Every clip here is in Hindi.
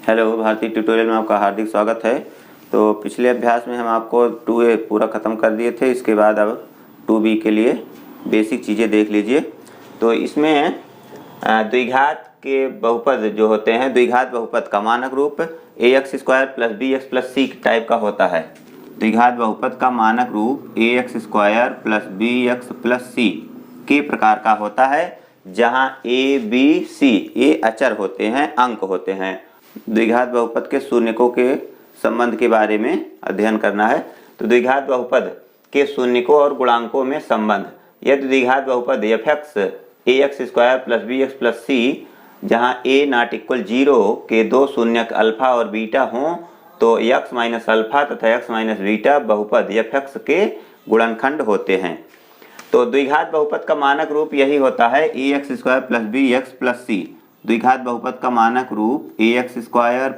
हेलो, भारतीय ट्यूटोरियल में आपका हार्दिक स्वागत है। तो पिछले अभ्यास में हम आपको 2A पूरा ख़त्म कर दिए थे। इसके बाद अब 2B के लिए बेसिक चीज़ें देख लीजिए। तो इसमें द्विघात के बहुपद जो होते हैं, द्विघात बहुपद का मानक रूप ax² + bx + c टाइप का होता है। द्विघात बहुपद का मानक रूप ax² + bx + c के प्रकार का होता है, जहाँ a, b, c ये अचर होते हैं, अंक होते हैं। द्विघात बहुपद के शून्यकों के संबंध के बारे में अध्ययन करना है। तो द्विघात बहुपद के शून्यकों और गुणांकों में संबंध। यदि द्विघात बहुपद fx ax² + bx + c जहाँ a ≠ 0 के दो शून्यक अल्फा और बीटा हों, तो x - अल्फा तथा x - बीटा बहुपद fx के गुणनखंड होते हैं। तो द्विघात बहुपद का मानक रूप यही होता है ax² + bx + c। द्विघात बहुपद का मानक रूप ax²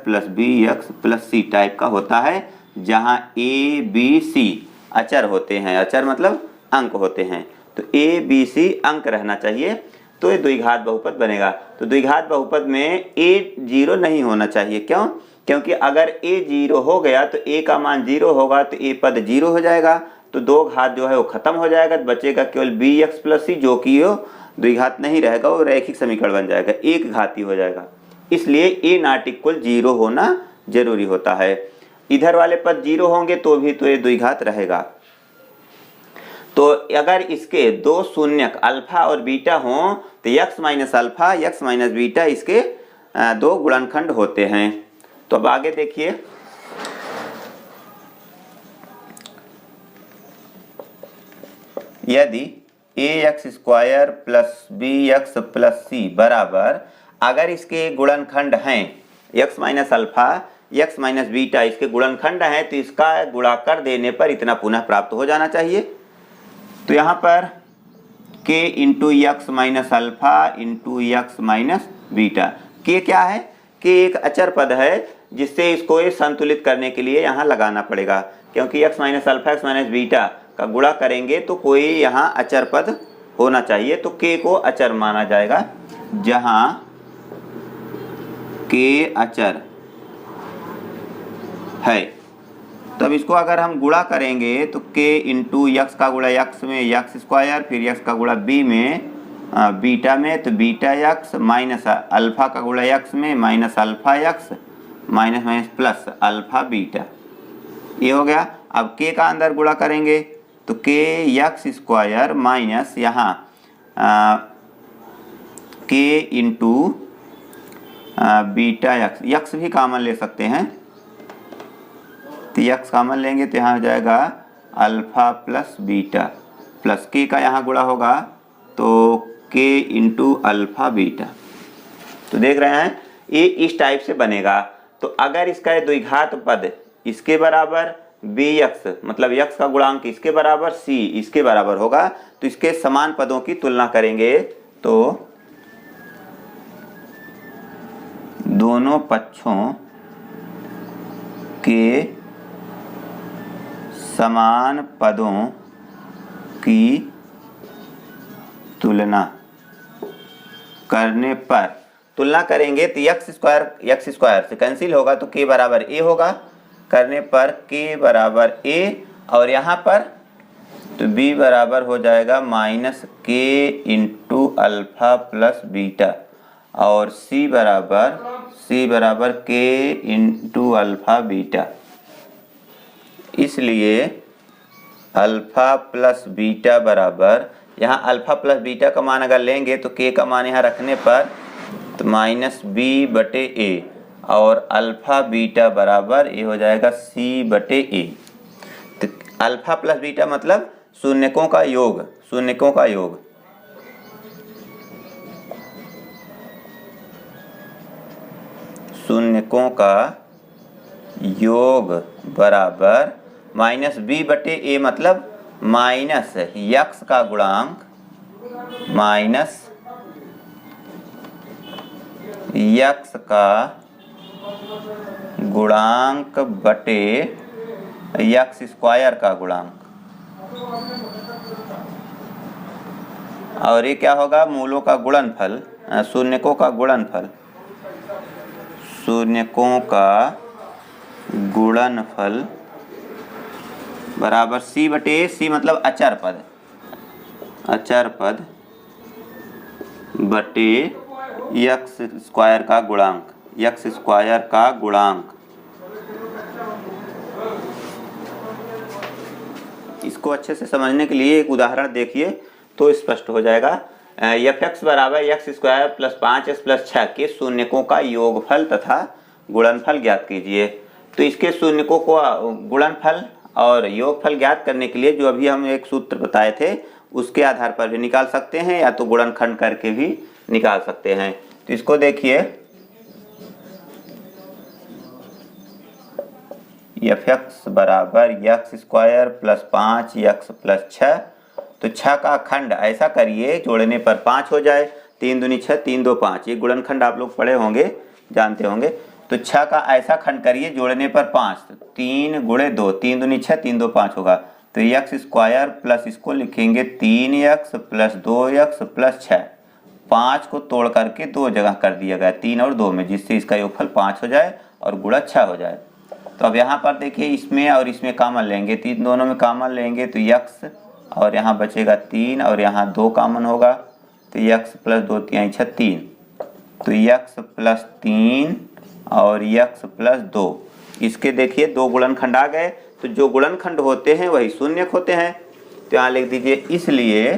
+ bx + c टाइप का होता है, जहाँ a, b, c अचर होते हैं। अचर मतलब अंक होते हैं। तो a, b, c अंक रहना चाहिए, तो ये द्विघात बहुपद बनेगा। तो द्विघात बहुपद में a 0 नहीं होना चाहिए। क्यों? क्योंकि अगर a 0 हो गया तो a का मान 0 होगा, तो a पद 0 हो जाएगा, तो दो घात जो है वो खत्म हो जाएगा। तो बचेगा केवल bx + c, जो कि द्विघात नहीं रहेगा, वो रैखिक समीकरण बन जाएगा, एक घाती हो जाएगा। इसलिए a ≠ 0 होना जरूरी होता है। इधर वाले पद 0 होंगे तो भी तो ये द्विघात रहेगा। तो अगर इसके दो शून्यक अल्फा और बीटा हों, तो x - अल्फा x - बीटा इसके दो गुणनखंड होते हैं। तो अब आगे देखिए, यदि ax² + bx + c बराबर, अगर इसके गुणनखंड हैं x - अल्फा x - बीटा इसके गुणनखंड हैं, तो इसका गुणा कर देने पर इतना पुनः प्राप्त हो जाना चाहिए। तो यहाँ पर k × x - alpha × x - beta. k क्या है? k एक अचर पद है, जिससे इसको संतुलित करने के लिए यहाँ लगाना पड़ेगा, क्योंकि x - अल्फा x - बीटा का गुणा करेंगे तो कोई यहाँ अचर पद होना चाहिए। तो k को अचर माना जाएगा, जहाँ k अचर है। तब इसको अगर हम गुणा करेंगे तो k × x का गुणा x में x², फिर x का गुणा b में बीटा में, तो बीटा x माइनस अल्फा का गुणा x में -alpha x minus plus alpha beta, ये हो गया। अब k का अंदर गुणा करेंगे तो k x² माइनस यहाँ k × बीटा x भी कॉमन ले सकते हैं, तो x कॉमन लेंगे तो यहाँ हो जाएगा alpha plus beta, plus k का यहाँ गुणा होगा तो k × अल्फा बीटा। तो देख रहे हैं ये इस टाइप से बनेगा। तो अगर इसका द्विघात पद इसके बराबर bx मतलब x का गुणांक इसके बराबर, c इसके बराबर होगा, तो इसके समान पदों की तुलना करेंगे तो दोनों पक्षों के समान पदों की तुलना करने पर, तुलना करेंगे तो x² से कैंसिल होगा, तो k बराबर a होगा, करने पर k बराबर a, और यहाँ पर तो b बराबर हो जाएगा -k × अल्फा प्लस बीटा, और c बराबर k × अल्फा बीटा। इसलिए अल्फा प्लस बीटा बराबर, यहाँ अल्फा प्लस बीटा का मान अगर लेंगे तो k का मान यहाँ रखने पर तो -b/a, और अल्फा बीटा बराबर ये हो जाएगा c/a। तो अल्फा प्लस बीटा मतलब शून्यकों का योग, शून्यकों का योग। शून्यकों का योग बराबर -b/a मतलब माइनस x का गुणांक माइनस x का गुणांक बटे x² का गुणांक, और ये क्या होगा? मूलों का गुणनफल, शून्यकों का गुणनफल, शून्यकों का गुणनफल बराबर सी बटे सी मतलब अचर पद बटे यक्स स्क्वायर का गुणांक। इसको अच्छे से समझने के लिए एक उदाहरण देखिए तो स्पष्ट हो जाएगा। एफ एक्स बराबर x square plus 5x plus 6 के शून्यकों का योगफल तथा गुणनफल ज्ञात कीजिए। तो इसके शून्यकों को गुणनफल और योगफल ज्ञात करने के लिए जो अभी हम एक सूत्र बताए थे उसके आधार पर भी निकाल सकते हैं या तो गुणनखंड करके भी निकाल सकते हैं। तो इसको देखिए, एफ एक्स बराबर x square plus 5x plus 6। तो 6 का खंड ऐसा करिए जोड़ने पर 5 हो जाए, 3 दूनी 6 3 2 5, ये गुणनखंड आप लोग पढ़े होंगे जानते होंगे। तो 6 का ऐसा खंड करिए जोड़ने पर 5, तो 3 गुणे 2, 3 दूनी 6 3 2 5 होगा। तो एक्स स्क्वायर प्लस इसको लिखेंगे 3x प्लस 2x प्लस 6। 5 को तोड़ करके 2 जगह कर दिया गया 3 और 2 में, जिससे इसका योगफल 5 हो जाए और गुणा 6 हो जाए। तो अब यहाँ पर देखिए इसमें और इसमें कॉमन लेंगे, 3 दोनों में कॉमन लेंगे तो x और यहाँ बचेगा 3 और यहाँ 2 कॉमन होगा तो x प्लस 2 3 6 3। तो x प्लस 3 और x प्लस 2, इसके देखिए 2 गुणनखंड आ गए। तो जो गुणनखंड होते हैं वही शून्यक होते हैं। तो यहाँ लिख दीजिए इसलिए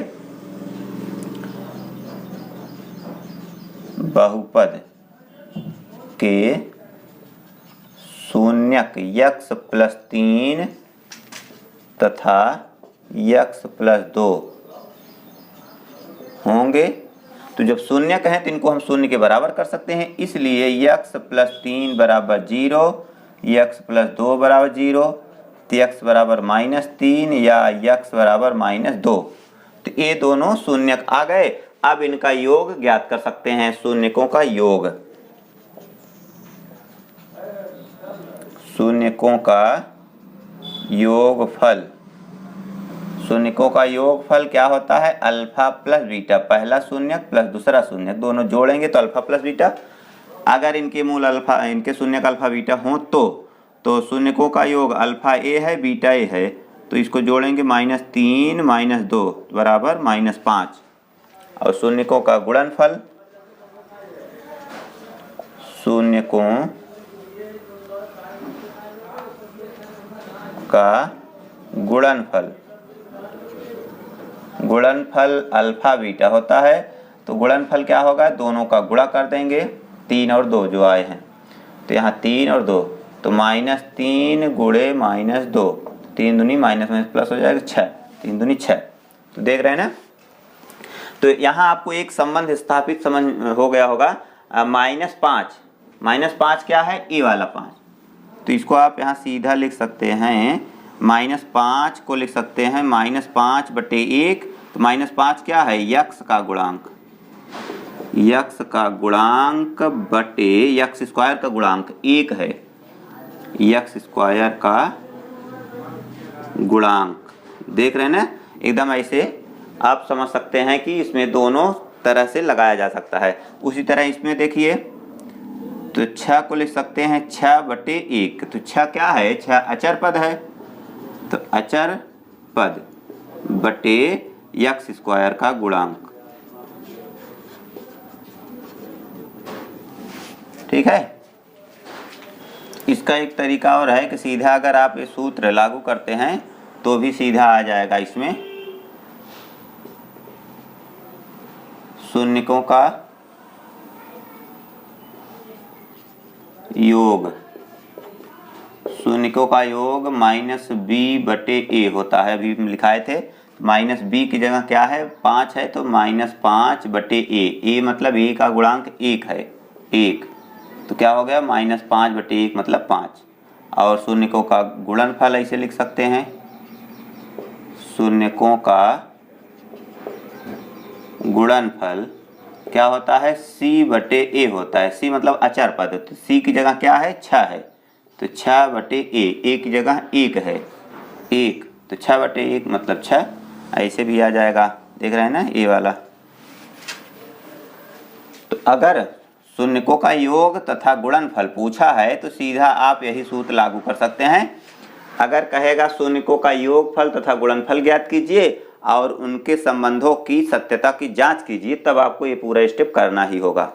बहुपद के शून्यक x प्लस 3 तथा x प्लस 2 होंगे। तो जब शून्यक हैं तो इनको हम शून्य के बराबर कर सकते हैं, इसलिए x प्लस 3 बराबर 0, x प्लस 2 बराबर 0, तो x बराबर -3 या x बराबर -2। तो ये दोनों शून्यक आ गए। अब इनका योग ज्ञात कर सकते हैं, शून्यकों का योग। शून्यकों का योगफल, शून्यकों का योगफल क्या होता है? अल्फा प्लस बीटा, पहला शून्यक प्लस दूसरा शून्यक, दोनों जोड़ेंगे तो अल्फा प्लस बीटा। अगर इनके मूल अल्फा, इनके शून्यक अल्फा बीटा हो तो शून्यकों का योग अल्फा ए है बीटा ए है, तो इसको जोड़ेंगे -3 -2 बराबर -5। और शून्यकों का गुणनफल, शून्यकों का गुणनफल अल्फा बीटा होता है। तो गुणनफल क्या होगा? दोनों का गुणा कर देंगे, 3 और 2 जो आए हैं, तो यहाँ 3 और 2, तो -3 गुणे -2, 3 दूनी माइनस में प्लस हो जाएगा 6, 3 दूनी 6। तो देख रहे हैं ना। तो यहाँ आपको एक संबंध स्थापित समझ हो गया होगा। -5 क्या है? ए वाला 5। तो इसको आप यहाँ सीधा लिख सकते हैं, -5 को लिख सकते हैं -5 बटे 1। तो -5 क्या है? यक्स का गुणांक, यक्स का गुणांक बटे यक्स स्क्वायर का गुणांक 1 है, यक्स स्क्वायर का गुणांक। देख रहे हैं ना, एकदम ऐसे आप समझ सकते हैं कि इसमें दोनों तरह से लगाया जा सकता है। उसी तरह इसमें देखिए, तो 6 को लिख सकते हैं 6 बटे 1। तो 6 क्या है? 6 अचर पद है, तो अचर पद बटे यक्स स्क्वायर का गुणांक। ठीक है। इसका एक तरीका और है कि सीधा अगर आप ये सूत्र लागू करते हैं तो भी सीधा आ जाएगा इसमें। शून्यकों का योग, शून्यकों का योग -b बटे a होता है। अभी लिखाए थे -b की जगह क्या है? 5 है, तो -5 बटे a मतलब a का गुणांक 1 है, 1। तो क्या हो गया? -5 बटे 1 मतलब 5। और शून्यकों का गुणनफल ऐसे लिख सकते हैं, शून्यकों का गुणनफल क्या होता है? c बटे a होता है। c मतलब अचर पद, तो c की जगह क्या है? 6 है, तो 6 बटे a की जगह 1 है, 1, तो 6 बटे 1 मतलब 6। ऐसे भी आ जाएगा, देख रहे हैं ना, a वाला। तो अगर शून्यकों का योग तथा गुणनफल पूछा है तो सीधा आप यही सूत्र लागू कर सकते हैं। अगर कहेगा शून्यकों का योगफल तथा गुणनफल ज्ञात कीजिए और उनके संबंधों की सत्यता की जांच कीजिए, तब आपको ये पूरा स्टेप करना ही होगा।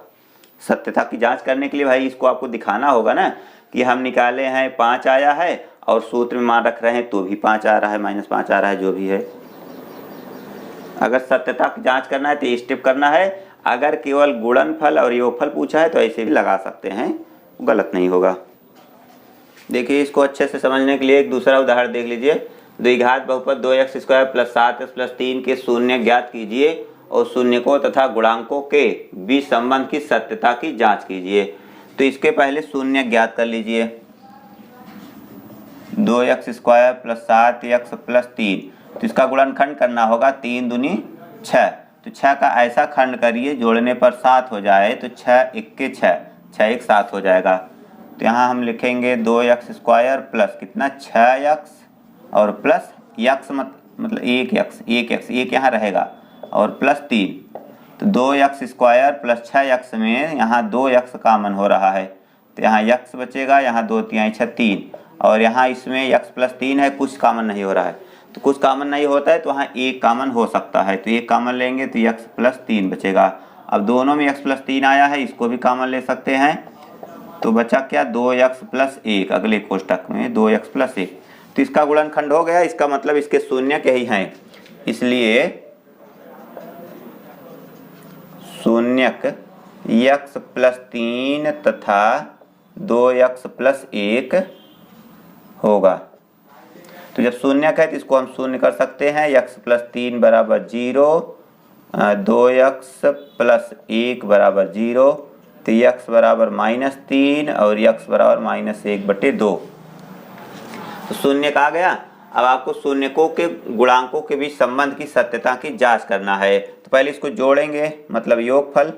सत्यता की जांच करने के लिए भाई इसको आपको दिखाना होगा ना कि हम निकाले हैं 5 आया है और सूत्र में मान रख रहे हैं तो भी 5 आ रहा है, -5 आ रहा है, जो भी है। अगर सत्यता की जांच करना है तो ये स्टेप करना है। अगर केवल गुणनफल और योगफल पूछा है तो ऐसे भी लगा सकते हैं, गलत नहीं होगा। देखिए इसको अच्छे से समझने के लिए एक दूसरा उदाहरण देख लीजिए। द्विघात बहुपद 2x² + 7x + 3 के शून्य ज्ञात कीजिए और शून्यकों तथा गुणांकों के बीच संबंध की सत्यता की जांच कीजिए। तो इसके पहले शून्य ज्ञात कर लीजिए। 2x² + 7x + 3, तो इसका गुणनखंड करना होगा 3 दूनी 6। तो 6 का ऐसा खंड करिए जोड़ने पर 7 हो जाए, तो 6 × 6, 6 × 7 हो जाएगा। तो यहाँ हम लिखेंगे 2x² प्लस कितना 6x और प्लस x मतलब 1x, 1 यहाँ रहेगा और प्लस 3, तो 2x² प्लस 6x में यहाँ 2x कॉमन हो रहा है, तो यहाँ x बचेगा, यहाँ 2 × 6 3, और यहाँ इसमें x + 3 है, कुछ कॉमन नहीं हो रहा है। तो कुछ कॉमन नहीं होता है तो वहाँ 1 कॉमन हो सकता है, तो 1 कॉमन लेंगे तो x + 3 बचेगा। अब दोनों में x + 3 आया है, इसको भी कॉमन ले सकते हैं, तो बचा क्या 2x + 1, अगले कोष्टक में 2x + 1। तो इसका गुणनखंड हो गया, इसका मतलब इसके शून्य के ही हैं, इसलिए शून्यक x + 3 तथा 2x + 1 होगा। तो जब शून्यक है तो इसको हम शून्य कर सकते हैं। x + 3 = 0, 2x + 1 = 0, तो x = -3 और x = -1/2। तो शून्यक आ गया। अब आपको शून्यकों के गुणांकों के बीच संबंध की सत्यता की जांच करना है। तो पहले इसको जोड़ेंगे, मतलब योगफल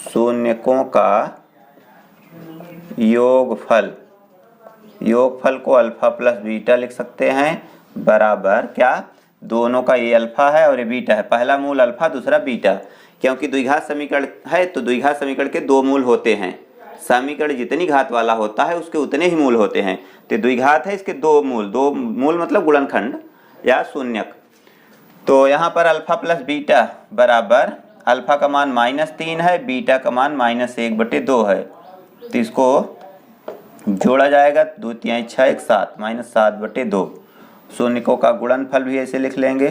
शून्यकों का योगफल, योगफल को अल्फा प्लस बीटा लिख सकते हैं, बराबर क्या, दोनों का ये अल्फा है और ये बीटा है। पहला मूल अल्फा, दूसरा बीटा, क्योंकि द्विघात समीकरण है तो द्विघात समीकरण के 2 मूल होते हैं। समीकरण जितनी घात वाला होता है उसके उतने ही मूल होते हैं। तो द्विघात है, इसके 2 मूल मतलब गुणनखंड या शून्यक। तो यहाँ पर अल्फा प्लस बीटा बराबर, अल्फा का मान -3 है, बीटा का मान -1/2 है। तो इसको जोड़ा जाएगा, 2 × 6 = 7, -7/2। शून्यकों का गुणनफल भी ऐसे लिख लेंगे,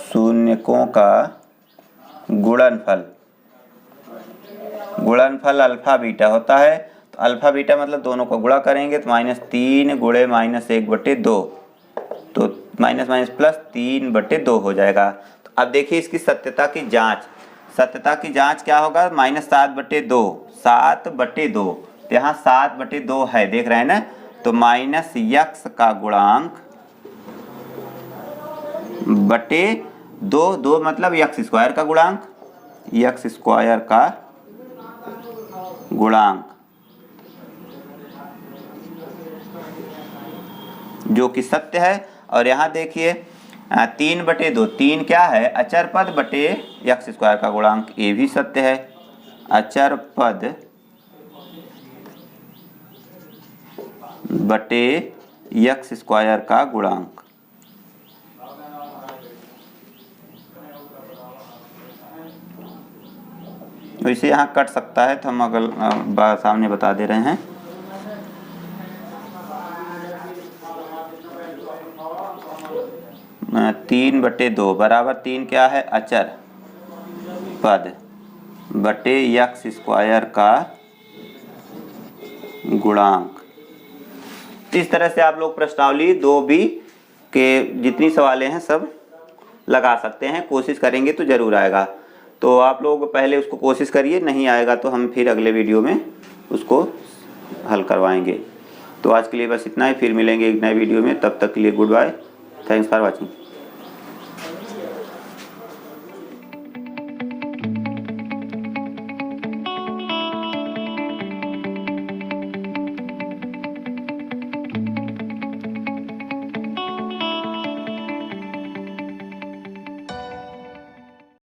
शून्यकों का गुणनफल, गुणनफल अल्फा बीटा होता है। तो अल्फा बीटा मतलब दोनों को गुणा करेंगे तो -3 × -1/2, तो -−+3/2 हो जाएगा। तो अब देखिए इसकी सत्यता की जांच, सत्यता की जांच क्या होगा, -7/2, 7/2, तो यहाँ 7/2 है, देख रहे हैं ना। तो -x का गुणांक बटे 2 मतलब x² का गुणांक, x² का गुणांक जो कि सत्य है। और यहाँ देखिए 3/2, 3 क्या है, अचर पद बटे x² का गुणांक, ये भी सत्य है। अचर पद बटे x² का गुणांक। वैसे यहाँ कट सकता है तो हम अगल सामने बता दे रहे हैं। मैं 3/2 बराबर 3 क्या है, अचर पद बटे x² का गुणांक। इस तरह से आप लोग प्रश्नावली 2B के जितनी सवालें हैं सब लगा सकते हैं। कोशिश करेंगे तो ज़रूर आएगा। तो आप लोग पहले उसको कोशिश करिए, नहीं आएगा तो हम फिर अगले वीडियो में उसको हल करवाएंगे। तो आज के लिए बस इतना ही, फिर मिलेंगे एक नए वीडियो में। तब तक के लिए good bye, thanks for watching.